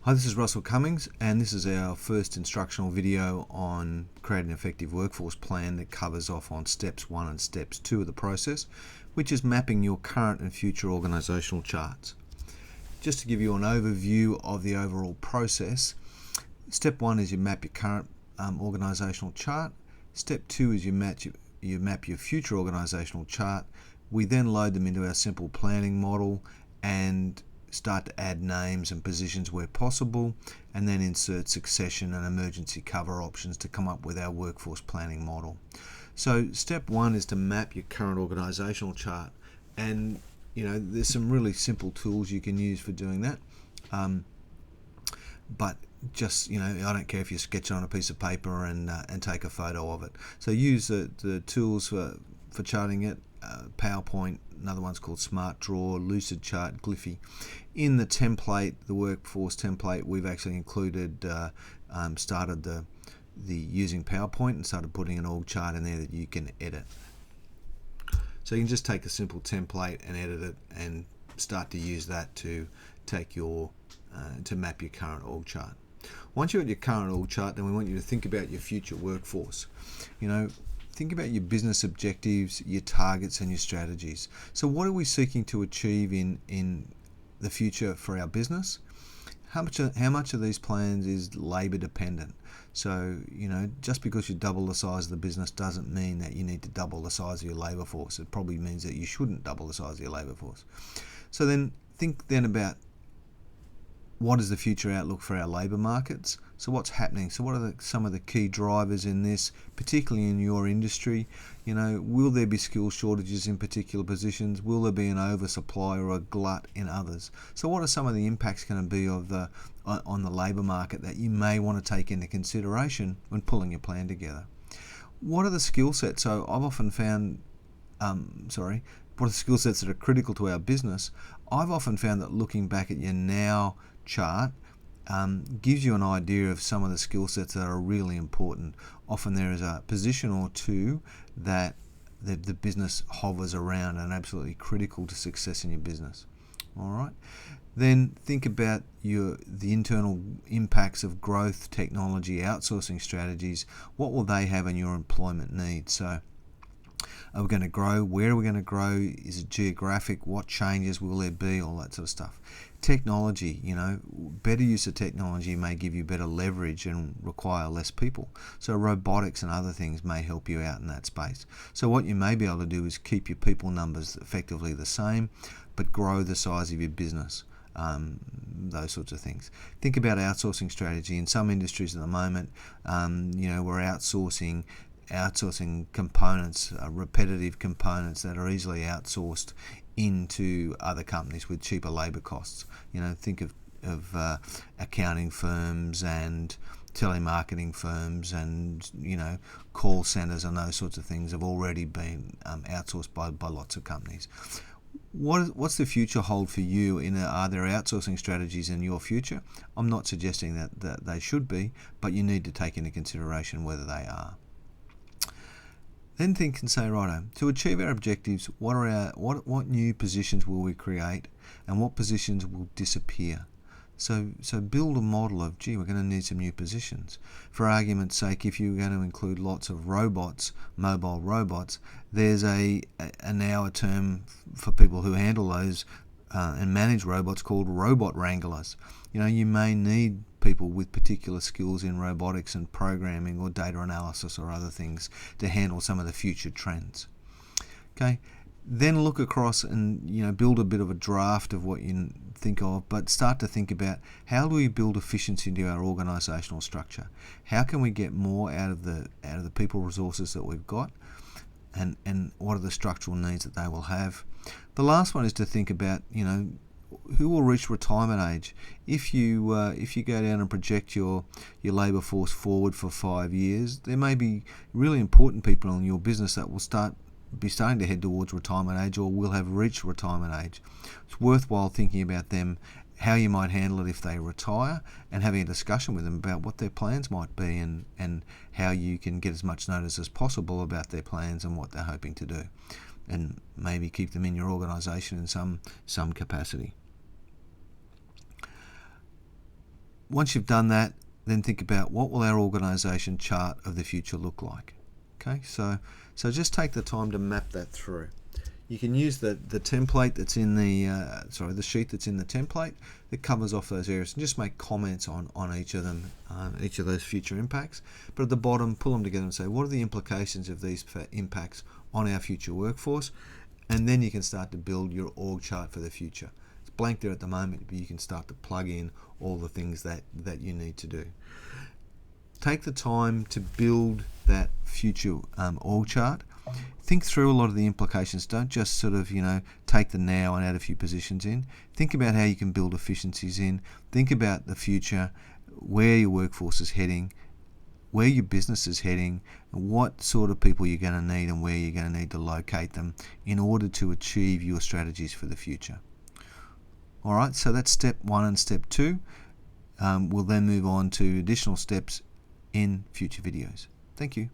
Hi, this is Russell Cummings, and this is our first instructional video on creating an effective workforce plan that covers off on steps 1 and steps 2 of the process, which is mapping your current and future organisational charts. Just to give you an overview of the overall process, step 1 is you map your current organisational chart. Step 2 is you map your future organisational chart. We then load them into our simple planning model and start to add names and positions where possible, and then insert succession and emergency cover options to come up with our workforce planning model. So step 1 is to map your current organisational chart, and there's some really simple tools you can use for doing that, but just I don't care if you sketch it on a piece of paper and take a photo of it. So use the tools for charting it. PowerPoint, another one's called Smart Draw, Lucidchart, Gliffy. In the template, the workforce template, we've actually included, started the using PowerPoint and started putting an org chart in there that you can edit. So you can just take a simple template and edit it and start to use that to take your to map your current org chart. Once you're at your current org chart, then we want you to think about your future workforce. Think about your business objectives, your targets, and your strategies. So what are we seeking to achieve in the future for our business? How much of these plans is labour dependent? So, just because you double the size of the business doesn't mean that you need to double the size of your labour force. It probably means that you shouldn't double the size of your labour force. So then think then about what is the future outlook for our labour markets? So what's happening? So what are some of the key drivers in this, particularly in your industry? Will there be skill shortages in particular positions? Will there be an oversupply or a glut in others? So what are some of the impacts going to be on the labour market that you may want to take into consideration when pulling your plan together? What are the skill sets? So I've often found, what are the skill sets that are critical to our business? I've often found that looking back at your now chart gives you an idea of some of the skill sets that are really important. Often there is a position or two that the business hovers around and absolutely critical to success in your business. All right. Then think about the internal impacts of growth, technology, outsourcing strategies. What will they have on your employment needs? So are we going to grow? Where are we going to grow? Is it geographic? What changes will there be? All that sort of stuff. Technology, better use of technology may give you better leverage and require less people. So robotics and other things may help you out in that space. So what you may be able to do is keep your people numbers effectively the same, but grow the size of your business. Those sorts of things. Think about outsourcing strategy. In some industries at the moment, we're outsourcing components, repetitive components that are easily outsourced into other companies with cheaper labour costs. Think of accounting firms and telemarketing firms and call centres and those sorts of things have already been outsourced by lots of companies. What's the future hold for you? Are there outsourcing strategies in your future? I'm not suggesting that they should be, but you need to take into consideration whether they are. Then think and say, righto, to achieve our objectives, what new positions will we create and what positions will disappear? So build a model of, we're going to need some new positions. For argument's sake, if you're going to include lots of robots, mobile robots, there's now a term for people who handle those and manage robots called robot wranglers. You may need people with particular skills in robotics and programming or data analysis or other things to handle some of the future trends. Okay, then look across and build a bit of a draft of what you think of, but start to think about how do we build efficiency into our organisational structure? How can we get more out of the people resources that we've got? And what are the structural needs that they will have? The last one is to think about, who will reach retirement age. If you go down and project your labour force forward for 5 years, there may be really important people in your business that will be starting to head towards retirement age or will have reached retirement age. It's worthwhile thinking about them, how you might handle it if they retire, and having a discussion with them about what their plans might be and how you can get as much notice as possible about their plans and what they're hoping to do, and maybe keep them in your organisation in some capacity. once you've done that, then think about what will our organisation chart of the future look like. Okay, so just take the time to map that through. You can use the template that's in the sheet that's in the template that covers off those areas, and just make comments on each of them, each of those future impacts. But at the bottom, pull them together and say, what are the implications of these impacts on our future workforce? And then you can start to build your org chart for the future. It's blank there at the moment, but you can start to plug in all the things that you need to do. Take the time to build that future org chart. Think through a lot of the implications. Don't just sort of, take the now and add a few positions in. Think about how you can build efficiencies in. Think about the future, where your workforce is heading, where your business is heading, and what sort of people you're going to need and where you're going to need to locate them in order to achieve your strategies for the future. All right, so that's step 1 and step 2. We'll then move on to additional steps in future videos. Thank you.